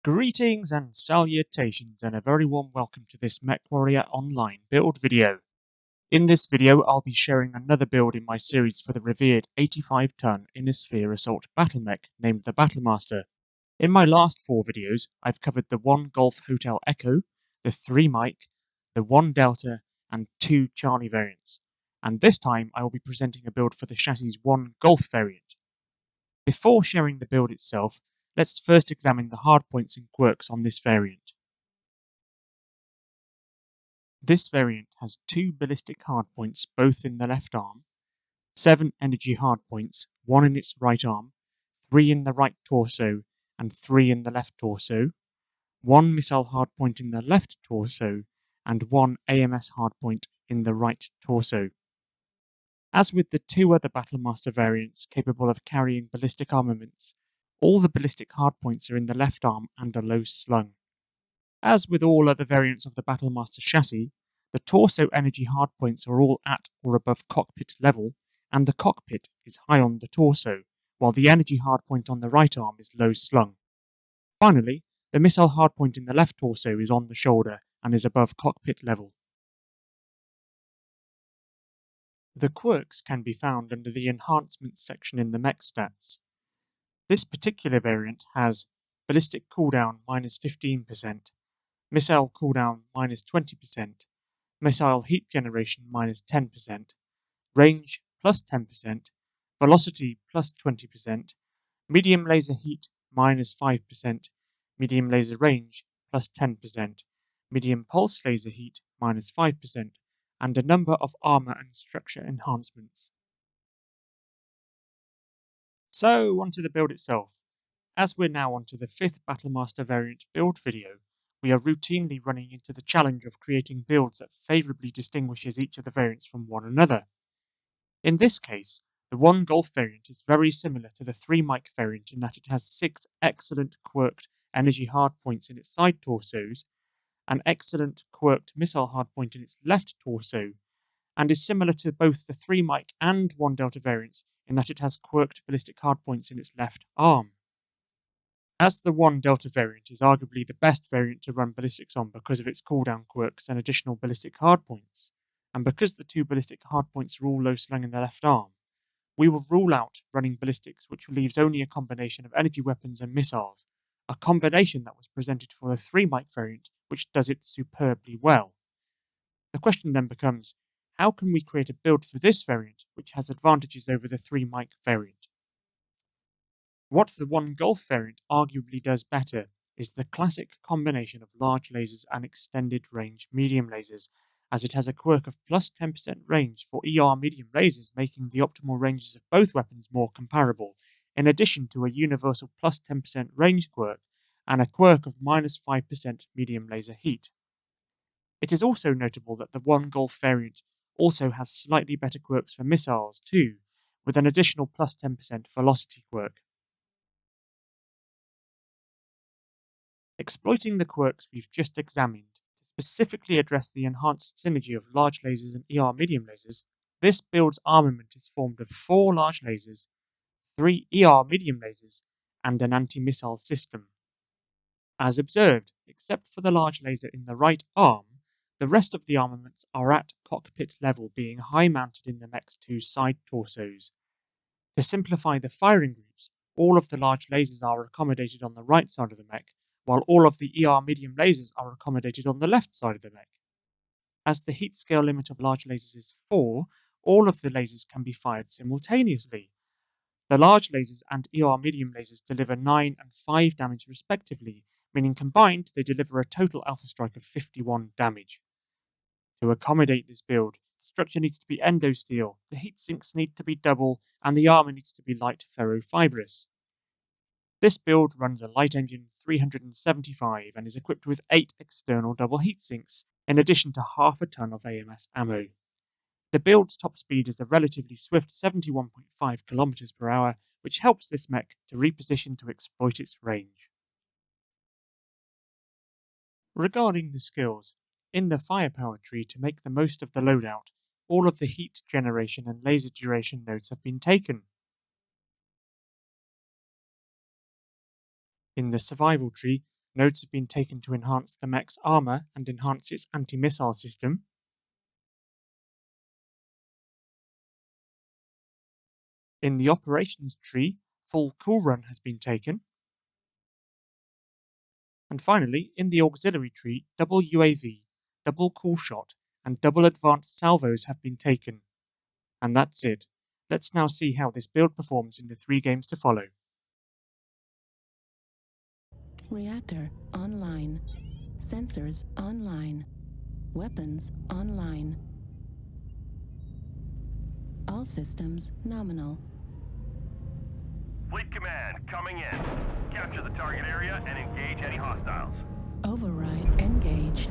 Greetings and salutations and a very warm welcome to this MechWarrior Online build video. In this video I'll be sharing another build in my series for the revered 85-ton Inner Sphere Assault BattleMech named the Battlemaster. In my last 4 videos I've covered the 𝗏𝗏𝗀𝗃 the 𝗃_𝗏, the 𝗏𝗏 and 2 Charlie variants, and this time I will be presenting a build for the chassis 𝗏_𝗀 variant. Before sharing the build itself, let's first examine the hardpoints and quirks on this variant. This variant has 2 ballistic hardpoints both in the left arm, 7 energy hardpoints, 1 in its right arm, 3 in the right torso and 3 in the left torso, 1 missile hardpoint in the left torso and 1 AMS hardpoint in the right torso. As with the 2 other Battlemaster variants capable of carrying ballistic armaments, all the ballistic hardpoints are in the left arm and are low slung. As with all other variants of the Battlemaster chassis, the torso energy hardpoints are all at or above cockpit level, and the cockpit is high on the torso, while the energy hardpoint on the right arm is low slung. Finally, the missile hardpoint in the left torso is on the shoulder and is above cockpit level. The quirks can be found under the enhancements section in the mech stats. This particular variant has ballistic cooldown -15%, missile cooldown -20%, missile heat generation -10%, range +10%, velocity +20%, medium laser heat -5%, medium laser range +10%, medium pulse laser heat -5%, and a number of armor and structure enhancements. So, onto the build itself. As we're now onto the 5th Battlemaster variant build video, we are routinely running into the challenge of creating builds that favourably distinguishes each of the variants from one another. In this case, the 𝗏_𝗀 variant is very similar to the 𝗃_𝗏 variant in that it has 6 excellent quirked energy hardpoints in its side torsos, an excellent quirked missile hardpoint in its left torso, and is similar to both the 𝗃_𝗏 and 𝗏𝗏 variants in that it has quirked ballistic hardpoints in its left arm. As the 𝗏𝗏 variant is arguably the best variant to run ballistics on because of its cooldown quirks and additional ballistic hardpoints, and because the 2 ballistic hardpoints are all low slung in the left arm, we will rule out running ballistics, which leaves only a combination of energy weapons and missiles, a combination that was presented for the 𝗃_𝗏 variant, which does it superbly well. The question then becomes, how can we create a build for this variant which has advantages over the 𝗃_𝗏 variant? What the 𝗏_𝗀 variant arguably does better is the classic combination of large lasers and extended range medium lasers, as it has a quirk of +10% range for ER medium lasers, making the optimal ranges of both weapons more comparable, in addition to a universal +10% range quirk and a quirk of -5% medium laser heat. It is also notable that the 𝗏_𝗀 variant also has slightly better quirks for missiles too, with an additional +10% velocity quirk. Exploiting the quirks we've just examined to specifically address the enhanced synergy of large lasers and ER medium lasers, this build's armament is formed of 4 large lasers, 3 ER medium lasers, and an anti-missile system. As observed, except for the large laser in the right arm, the rest of the armaments are at cockpit level, being high-mounted in the mech's 2 side torsos. To simplify the firing groups, all of the large lasers are accommodated on the right side of the mech, while all of the ER medium lasers are accommodated on the left side of the mech. As the heat scale limit of large lasers is 4, all of the lasers can be fired simultaneously. The large lasers and ER medium lasers deliver 9 and 5 damage respectively, meaning combined they deliver a total alpha strike of 51 damage. To accommodate this build, the structure needs to be endo-steel, the heat sinks need to be double, and the armor needs to be light ferrofibrous. This build runs a light engine 375 and is equipped with 8 external double heat sinks, in addition to half a ton of AMS ammo. The build's top speed is a relatively swift 71.5 km/h, which helps this mech to reposition to exploit its range. Regarding the skills, in the firepower tree, to make the most of the loadout, all of the heat generation and laser duration nodes have been taken. In the survival tree, Nodes have been taken to enhance the mech's armor and enhance its anti-missile system. In the operations tree, full cool run has been taken. And finally, in the auxiliary tree, double UAV, double cool shot, and double advanced salvos have been taken. And that's it. Let's now see how this build performs in the 3 games to follow. Reactor online. Sensors online. Weapons online. All systems nominal. Fleet Command, coming in. Capture the target area and engage any hostiles. Override engaged.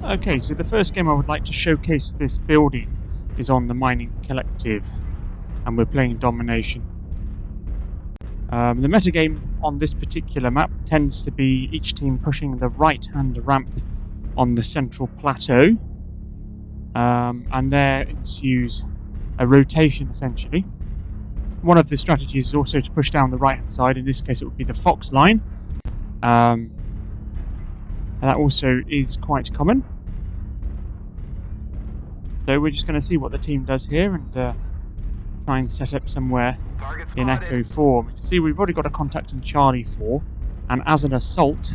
Okay, so the first game I would like to showcase this building is on the Mining Collective, and we're playing Domination. The metagame on this particular map tends to be each team pushing the right-hand ramp on the central plateau, and there ensues a rotation essentially. One of the strategies is also to push down the right-hand side. In this case it would be the Fox line. And that also is quite common. So we're just going to see what the team does here and try and set up somewhere in Echo 4. We can see we've already got a contact in Charlie 4, and as an assault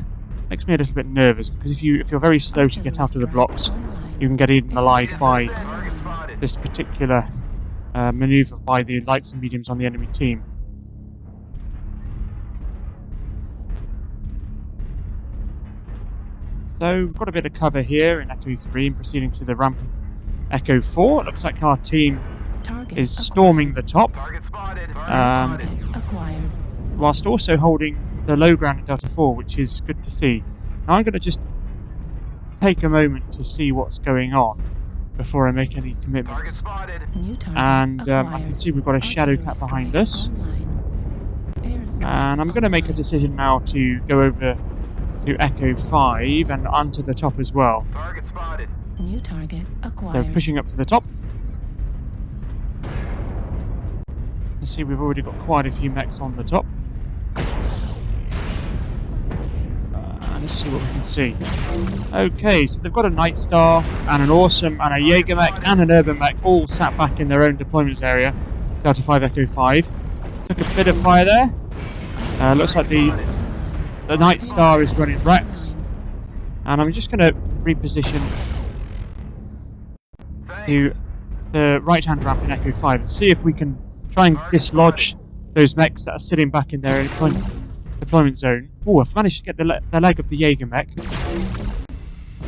makes me a little bit nervous, because if you're very slow to get out of the blocks, you can get eaten alive by this particular manoeuvre by the lights and mediums on the enemy team. So we've got a bit of cover here in Echo 3 and proceeding to the ramp in Echo 4. It looks like our team is storming the top, whilst also holding the low ground in Delta 4, which is good to see. Now I'm going to just take a moment to see what's going on before I make any commitments. And I can see we've got a _𝗏𝗏 behind us. And I'm going to make a decision now to go over to Echo 5 and onto the top as well. Target spotted. New target acquired. So pushing up to the top. You see we've already got quite a few mechs on the top. Let's see what we can see. Okay, so they've got a Night Star and an Awesome and a 𝗃𝗵𝗆 and an 𝗏𝗺𝗆 all sat back in their own deployments area. Delta 5 Echo 5. Took a bit of fire there. Looks like the Night Star is running Rex. And I'm just going to reposition to the right-hand ramp in Echo 5 and see if we can try and dislodge those mechs that are sitting back in their deployment zone. Oh, I've managed to get the leg of the 𝗃𝗵𝗆.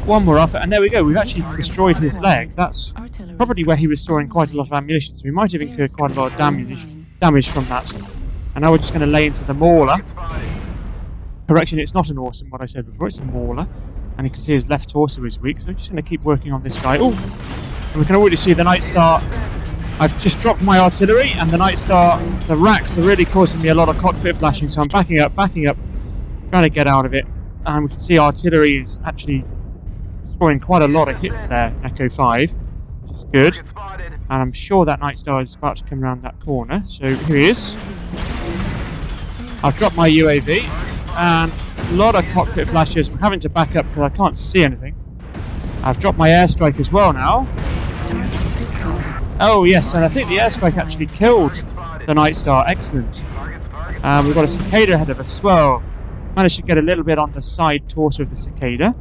One more off it, and there we go. We've actually destroyed his leg. That's probably where he was storing quite a lot of ammunition, so we might have incurred quite a lot of damage from that. And now we're just going to lay into the Mauler. Correction, it's not an Awesome, what I said before, it's a Mauler. And you can see his left torso is weak, so I'm just going to keep working on this guy. Oh, and we can already see the Night Star. I've just dropped my artillery, and the Night Star, the racks are really causing me a lot of cockpit flashing, so I'm backing up, trying to get out of it. And we can see artillery is actually scoring quite a lot of hits there, Echo 5, which is good. And I'm sure that Night Star is about to come around that corner, so here he is. I've dropped my UAV, and a lot of cockpit flashes. I'm having to back up because I can't see anything. I've dropped my airstrike as well now. Oh yes, and I think the airstrike actually killed the Night Star. Excellent. We've got a 𝗃𝗏𝗏 ahead of us as well. Managed to get a little bit on the side torso of the 𝗃𝗏𝗏.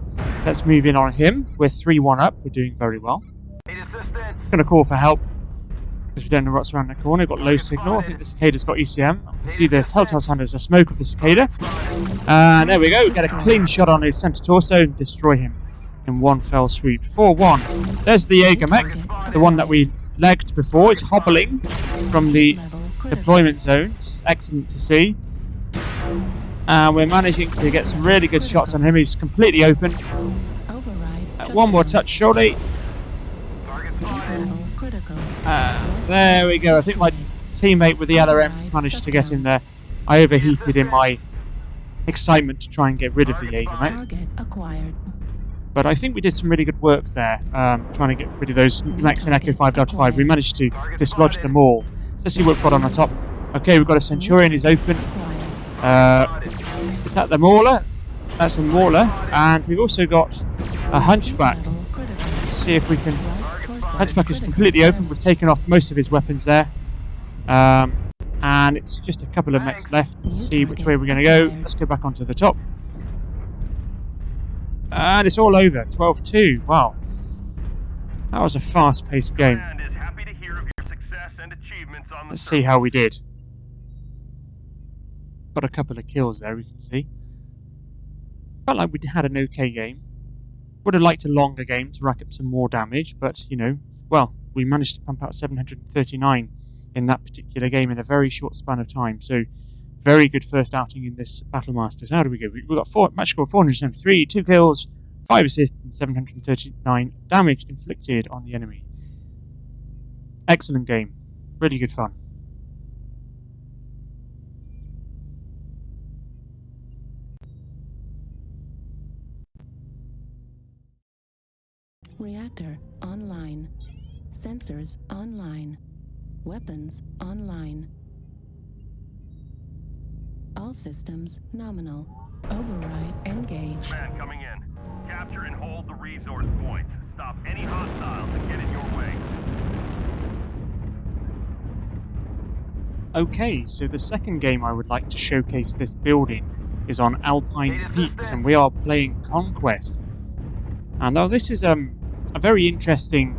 Let's move in on him. We're 3-1 up. We're doing very well. Going to call for help because we don't know what's around the corner. We've got low signal. I think the 𝗃𝗏𝗏's got ECM. I can see the telltale sign as a smoke of the 𝗃𝗏𝗏. And there we go. We get a clean shot on his center torso and destroy him in one fell swoop. 4-1. There's the 𝗃𝗏𝗏, the one that we legged before. Is hobbling from the deployment zones. It's excellent to see. And we're managing to get some really good shots on him. He's completely open. One more touch, surely. There we go. I think my teammate with the LRMs managed to get in there. I overheated in my excitement to try and get rid of the 𝗃𝗏𝗏. But I think we did some really good work there, trying to get rid of those mechs in Echo 5 Delta 5. We managed to dislodge them all. So let's see what we've got on the top. Okay, we've got a Centurion is open. Is that the Mauler? That's a Mauler. And we've also got a Hunchback. Let's see if we can... Hunchback is completely open. We've taken off most of his weapons there. And it's just a couple of mechs left. Let's see which way we're going to go. Let's go back onto the top. And it's all over. 12-2. Wow. That was a fast-paced game. Let's see how we did. Got a couple of kills there, we can see. Felt like we had an okay game. Would have liked a longer game to rack up some more damage, but, you know, well, we managed to pump out 739 in that particular game in a very short span of time. So, very good first outing in this Battlemasters. How do we go? We got match score 473, 2 kills, 5 assists, and 739 damage inflicted on the enemy. Excellent game. Really good fun. Reactor online. Sensors online. Weapons online. All systems nominal. Override engaged. Man coming in. Capture and hold the resource points. Stop any hostiles that get in your way. Okay, so the second game I would like to showcase this building is on Alpine Peaks, and we are playing Conquest. And now this is a very interesting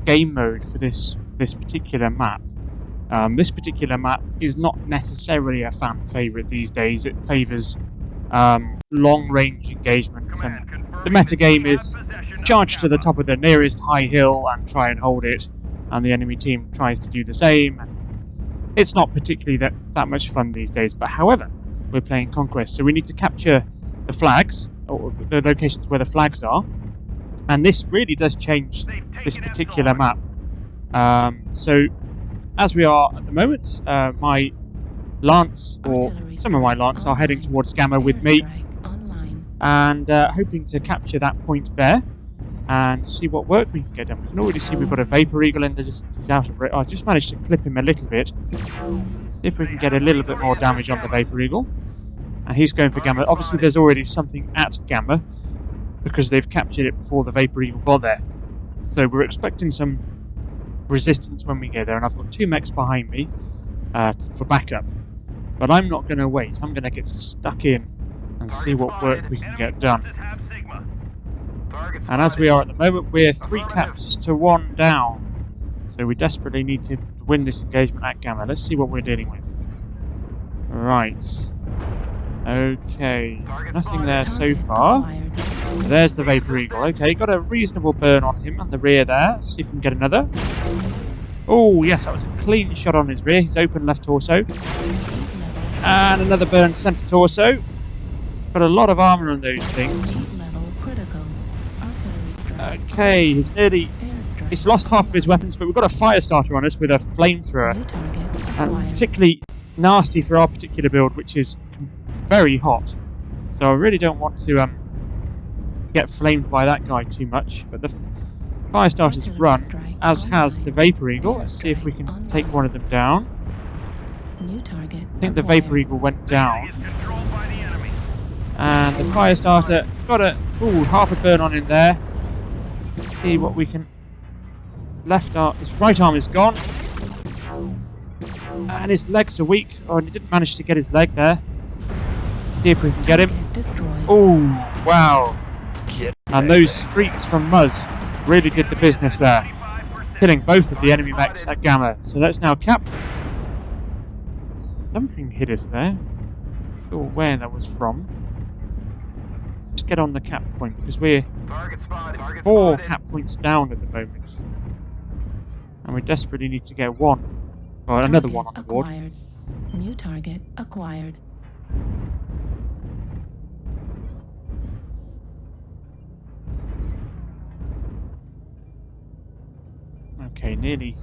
game mode for this particular map. This particular map is not necessarily a fan favourite these days. It favours long-range engagements, and the metagame is charge to the top of the nearest high hill and try and hold it, and the enemy team tries to do the same. It's not particularly that much fun these days, but however, we're playing Conquest, so we need to capture the flags, or the locations where the flags are, and this really does change this particular map. So, as we are at the moment, my Lance, or some of my Lance, are heading towards Gamma with me, and hoping to capture that point there, and see what work we can get done. We can already see we've got a 𝗴𝗺𝗲 in the distance. He's out of it. I just managed to clip him a little bit. See if we can get a little bit more damage on the 𝗴𝗺𝗲. And he's going for Gamma. Obviously there's already something at Gamma, because they've captured it before the 𝗴𝗺𝗲 got there. So we're expecting some resistance when we get there, and I've got 2 mechs behind me for backup. But I'm not going to wait. I'm going to get stuck in and see what work we can get done. And as we are at the moment, we're 3 caps to 1 down. So we desperately need to win this engagement at Gamma. Let's see what we're dealing with. Right. Okay. Nothing there so far. There's the 𝗴𝗺𝗲. Okay, got a reasonable burn on him on the rear there. Let's see if we can get another. Oh, yes, that was a clean shot on his rear. His open left torso. And another burn centre torso. Got a lot of armour on those things. Okay, he's lost half of his weapons, but we've got a fire starter on us with a flamethrower. And particularly nasty for our particular build, which is very hot. So I really don't want to get flamed by that guy too much. But the fire starter's run, as has the 𝗴𝗺𝗲. Let's see if we can take one of them down. I think the 𝗴𝗺𝗲 went down. And the fire starter got half a burn on him there. See what we can. His right arm is gone, and his legs are weak. Oh, and he didn't manage to get his leg there. See if we can get him. Oh, wow! And those streaks from Muzz really did the business there, killing both of the enemy mechs at Gamma. So let's now cap. Something hit us there. Not sure where that was from. Let's get on the cap point, because we're 4 cap points down at the moment. And we desperately need to get one. Or another one on the board. New target acquired. Okay, nearly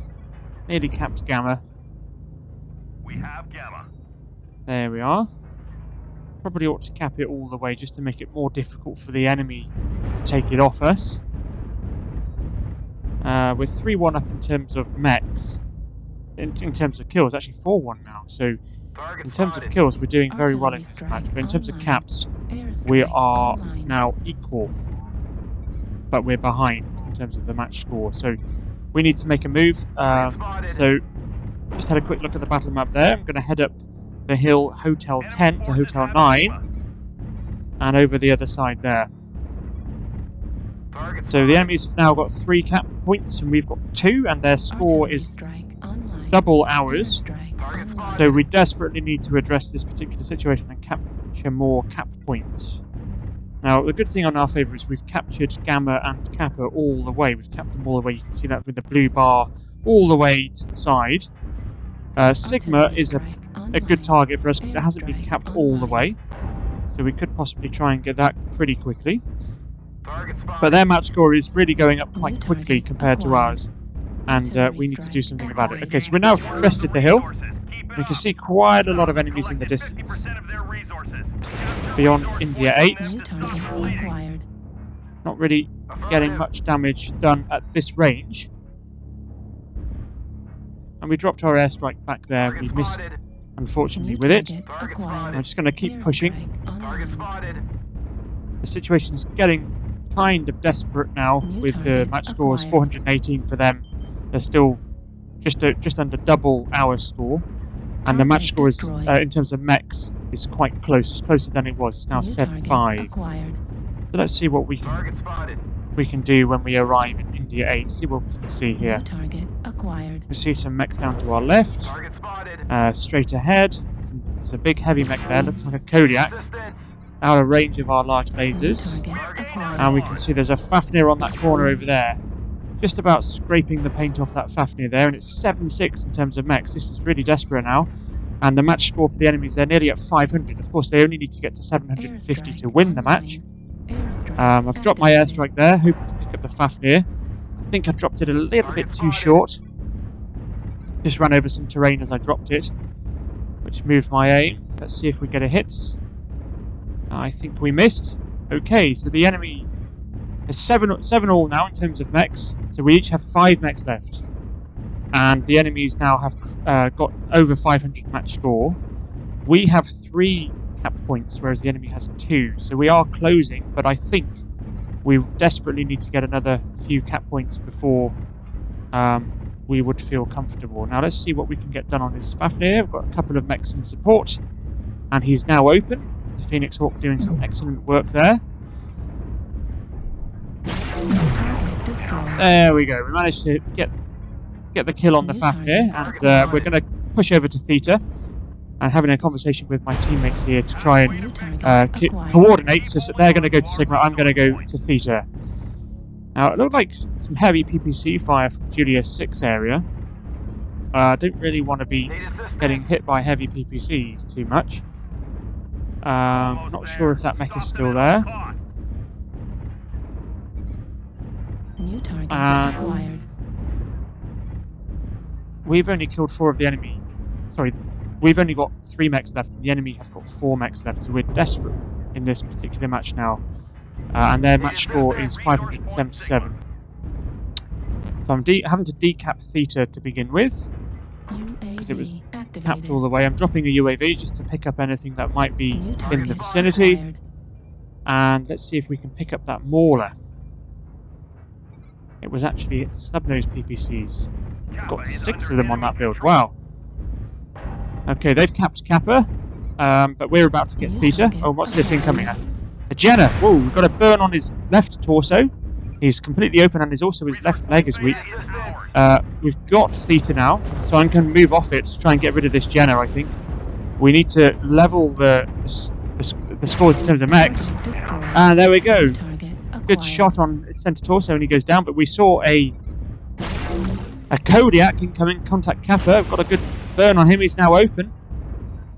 capped Gamma. We have Gamma. There we are. Probably ought to cap it all the way just to make it more difficult for the enemy to take it off us. We're 3-1 up in terms of mechs. in terms of kills, actually 4-1 now. So Target in terms of spotted. kills, we're doing very well in Artillery this match. strike But in terms of online. caps, Airstrike we are online. now equal. But we're behind in terms of the match score. So we need to make a move. So just had a quick look at the battle map there. I'm going to head up the hill Hotel 10 to Hotel 9. And over the other side there. So the enemies have now got 3 cap points and we've got 2, and their score Artillery is strike online. double ours. Airstrike online. So we desperately need to address this particular situation and capture more cap points. Now the good thing on our favour is we've captured Gamma and Kappa all the way. We've capped them all the way. You can see that with the blue bar all the way to the side. Sigma is a good target for us because it hasn't been capped all the way. So we could possibly try and get that pretty quickly. But their match score is really going up quite quickly compared to ours. And we need to do something about it. Okay, so we're now crested the hill. You can see quite a lot of enemies in the distance. Beyond India 8. New target acquired. Not really getting much damage done at this range. And we dropped our airstrike back there. We missed, unfortunately, with it. I'm just going to keep pushing. The situation's getting kind of desperate now with the match scores 418 for them. They're still just under double our score. And the match score is, in terms of mechs, is quite close. It's closer than it was. It's now 7-5. So let's see what we can do when we arrive in India 8. See what we can see here. Target acquired. We see some mechs down to our left. Straight ahead. There's a big heavy mech there. Looks like a 𝘄𝗶𝗆. Out of range of our large lasers. And we can see there's a Fafnir on that corner over there. Just about scraping the paint off that Fafnir there. And it's 7-6 in terms of mechs. This is really desperate now. And the match score for the enemies, they're nearly at 500. Of course, they only need to get to 750 to win the match. I've dropped my airstrike there, hoping to pick up the Fafnir. I think I dropped it a little bit too short. Just ran over some terrain as I dropped it, which moved my aim. Let's see if we get a hit. I think we missed. Okay, so the enemy is 7 all now in terms of mechs. So we each have 5 mechs left. And the enemies now have got over 500 match score. We have 3 cap points, whereas the enemy has 2. So we are closing, but I think we desperately need to get another few cap points before we would feel comfortable. Now let's see what we can get done on this Fafnir. We've got a couple of mechs in support, and he's now open. The Phoenix Hawk doing some excellent work there. There we go. We managed to get the kill on the Fafnir, and we're going to push over to Theta and having a conversation with my teammates here to try and coordinate so that they're going to go to Sigma, I'm going to go to Theta. Now it looked like some heavy PPC fire from Julia 6 area. I don't really want to be getting hit by heavy PPCs too much. Not sure if that mech is still there. New target acquired. We've only killed 4 of the enemy. Sorry, we've only got 3 mechs left. The enemy have got 4 mechs left, so we're desperate in this particular match now. And their match score is 577. So I'm having to decap Theta to begin with, because it was capped all the way. I'm dropping a UAV just to pick up anything that might be in the vicinity. And let's see if we can pick up that Mauler. It was actually snub-nosed PPCs. Got 6 of them on that build. Wow. Okay, they've capped Kappa, but we're about to get Theta. Oh, what's this incoming? A Jenner. Whoa, we've got a burn on his left torso. He's completely open, and also his left leg is weak. We've got Theta now, so I'm going to move off it to try and get rid of this Jenner, I think. We need to level the scores in terms of mechs. And there we go. Good shot on his center torso, and he goes down, but we saw a 𝘄𝗷𝘆 incoming, contact Kappa. We've got a good burn on him. He's now open.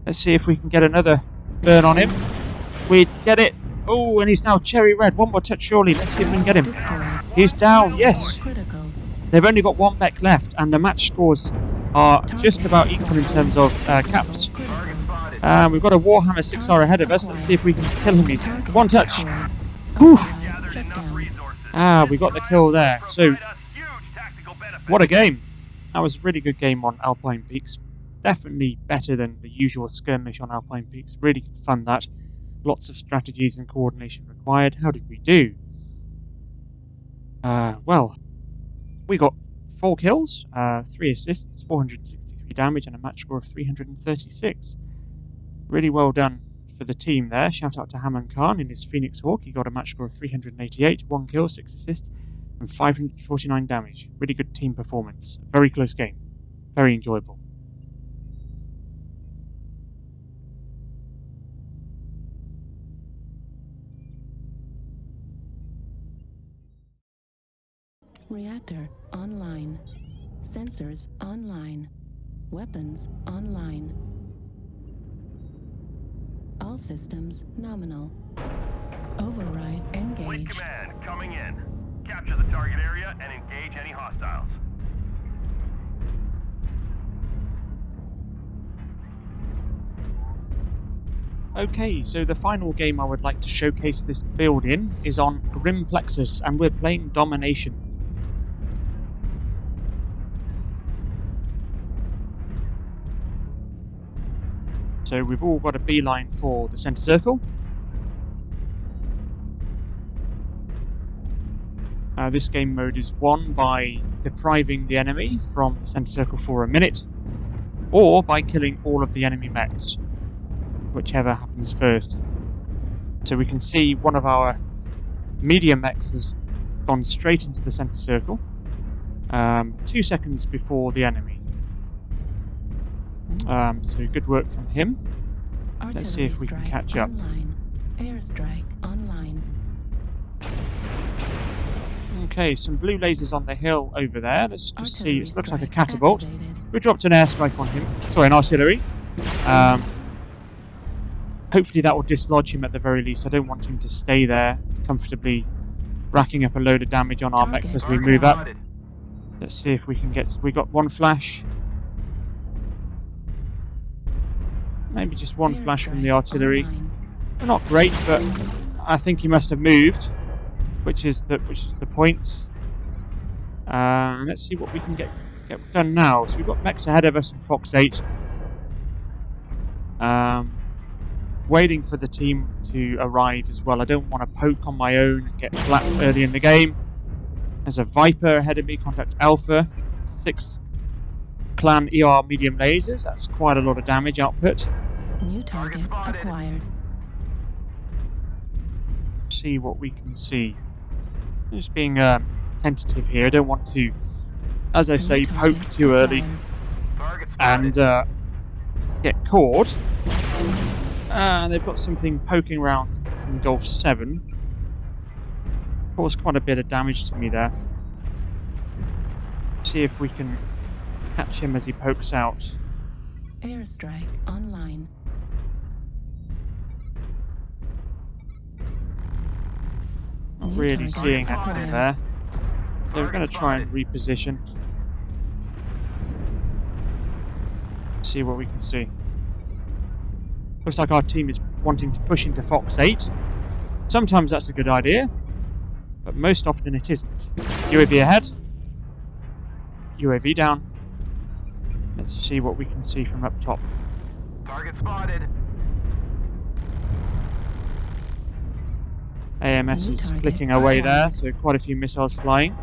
Let's see if we can get another burn on him. We get it. Oh, and he's now cherry red. One more touch surely. Let's see if we can get him. He's down. Yes. They've only got 1 mech left, and the match scores are just about equal in terms of caps. We've got a Warhammer 6R ahead of us. Let's see if we can kill him. He's 1 touch. Whew. We got the kill there. So, what a game. That was a really good game on Alpine Peaks. Definitely better than the usual skirmish on Alpine Peaks. Really good fun that. Lots of strategies and coordination required. How did we do? Well, we got 4 kills, 3 assists, 463 damage, and a match score of 336. Really well done for the team there. Shout out to Haman Khan in his Phoenix Hawk. He got a match score of 388, 1 kill, 6 assists, and 549 damage. Really good team performance. Very close game. Very enjoyable. Reactor online. Sensors online. Weapons online. All systems nominal. Override Fleet engage. command coming in. Capture the target area and engage any hostiles. Okay, so the final game I would like to showcase this build in is on Grim Plexus, and we're playing Domination. So we've all got a beeline for the centre circle. This game mode is won by depriving the enemy from the centre circle for a minute, or by killing all of the enemy mechs, whichever happens first. So we can see one of our medium mechs has gone straight into the centre circle, 2 seconds before the enemy. So good work from him. Let's see if we can catch up. Online. Airstrike online. Okay, some blue lasers on the hill over there. Let's just see. It looks like a Strike catapult. activated. We dropped an airstrike on him. Sorry, an artillery. Hopefully that will dislodge him at the very least. I don't want him to stay there comfortably, racking up a load of damage on our mechs as we move up. Let's see if we can get... We got 1 flash. Maybe just 1 flash from the artillery. Online. Not great, but I think he must have moved, which is the point. Let's see what we can get done now. So we've got mechs ahead of us and Fox 8. Waiting for the team to arrive as well. I don't want to poke on my own and get flat early in the game. There's a Viper ahead of me. Contact Alpha. 6 clan ER medium lasers. That's quite a lot of damage output. New target acquired. See what we can see. Just being tentative here. I don't want to, as I say, poke too early and get caught. They've got something poking around from Gulf 7. Caused quite a bit of damage to me there. See if we can catch him as he pokes out. Airstrike online. Not really seeing anything there. They're going to try and reposition. See what we can see. Looks like our team is wanting to push into Fox 8. Sometimes that's a good idea, but most often it isn't. UAV ahead. UAV down. Let's see what we can see from up top. Target spotted. AMS is clicking away there, so quite a few missiles flying.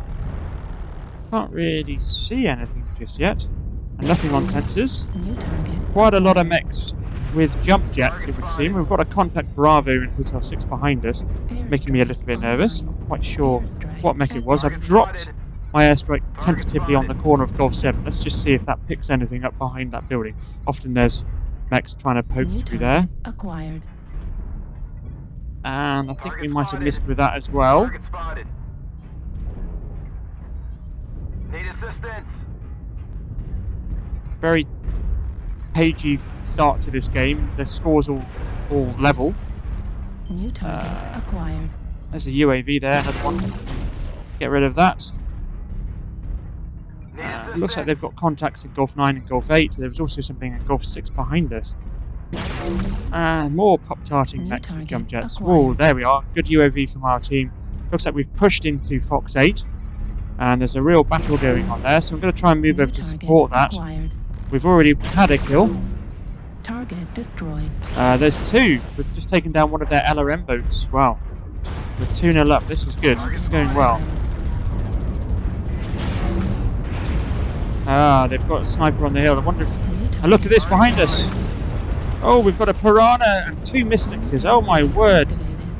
Can't really see anything just yet. And nothing on sensors. New target. Quite a lot of mechs with jump jets, it would seem. We've got a contact Bravo in Hotel 6 behind us, making me a little bit nervous. Not quite sure what mech it was. I've dropped my airstrike tentatively on the corner of Gulf 7. Let's just see if that picks anything up behind that building. Often there's mechs trying to poke through there. Acquired. And I think we might have missed with that as well. Target spotted. Need assistance. Very cagey start to this game. The scores all level. New target acquired. There's a UAV there, another one. Get rid of that. It looks like they've got contacts in Gulf 9 and Gulf 8. There was also something in Gulf 6 behind us. And more pop-tarting mechs with jump jets. Whoa, there we are. Good UAV from our team. Looks like we've pushed into Fox 8. And there's a real battle going on there, so I'm going to try and move over to support that. We've already had a kill. Target destroyed. There's two. We've just taken down one of their LRM boats. Wow. We're 2-0 up. This is good. This is going well. Ah, they've got a sniper on the hill. I wonder if... And look at this behind us. Oh, we've got a piranha and 2 mislixes. Oh my word.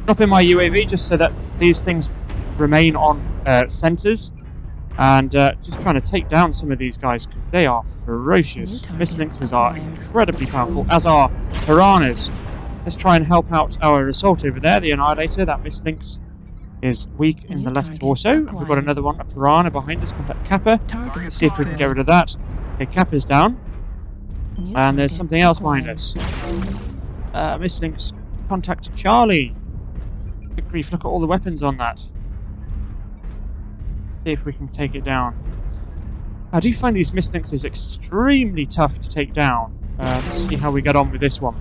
Dropping my UAV just so that these things remain on sensors. And just trying to take down some of these guys because they are ferocious. Mislixes are incredibly powerful, as are piranhas. Let's try and help out our assault over there, the Annihilator. That mislix is weak in the left torso. We've got another one, a piranha behind us, contact 𝘃𝗶𝗀. Let's see if we can get rid of that. Okay, 𝘃𝗃's down. And there's something else behind us. Mislix, contact Charlie. Good grief, look at all the weapons on that. See if we can take it down. I do find these mislixes extremely tough to take down. Let's see how we get on with this one.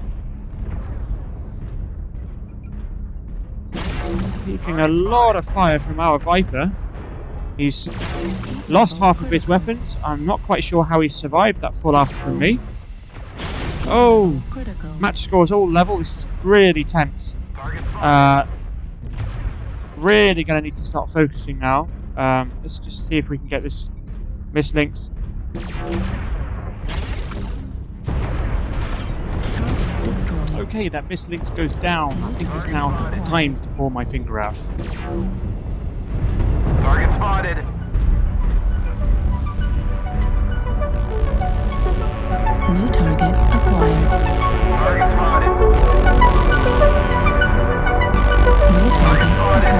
Taking a lot of fire from our Viper. He's lost half of his weapons. I'm not quite sure how he survived that full after from me. Oh, match scores all level. This is really tense. Really going to need to start focusing now. Let's just see if we can get this mislix. Okay, that mislix goes down. I think it's now time to pull my finger out. Target spotted. New target acquired. Target spotted. New target acquired. New target acquired.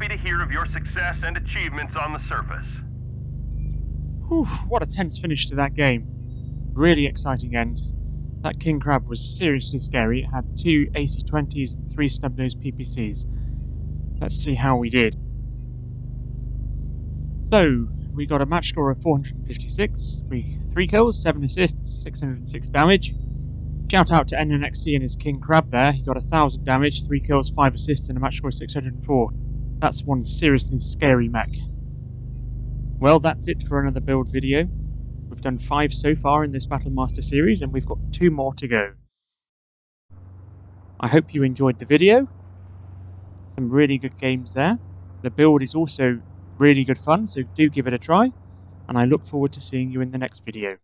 to hear of your success and achievements on the surface. Whew, what a tense finish to that game. Really exciting end. That king crab was seriously scary. It had 2 AC-20s and 3 snub-nosed PPCs. Let's see how we did. So, we got a match score of 456, 3 kills, 7 assists, 606 damage. Shout out to NNXC and his king crab there. He got 1000 damage, 3 kills, 5 assists, and a match score of 604. That's one seriously scary mech. Well, that's it for another build video. We've done 5 so far in this Battlemaster series, and we've got 2 more to go. I hope you enjoyed the video. Some really good games there. The build is also really good fun, so do give it a try, and I look forward to seeing you in the next video.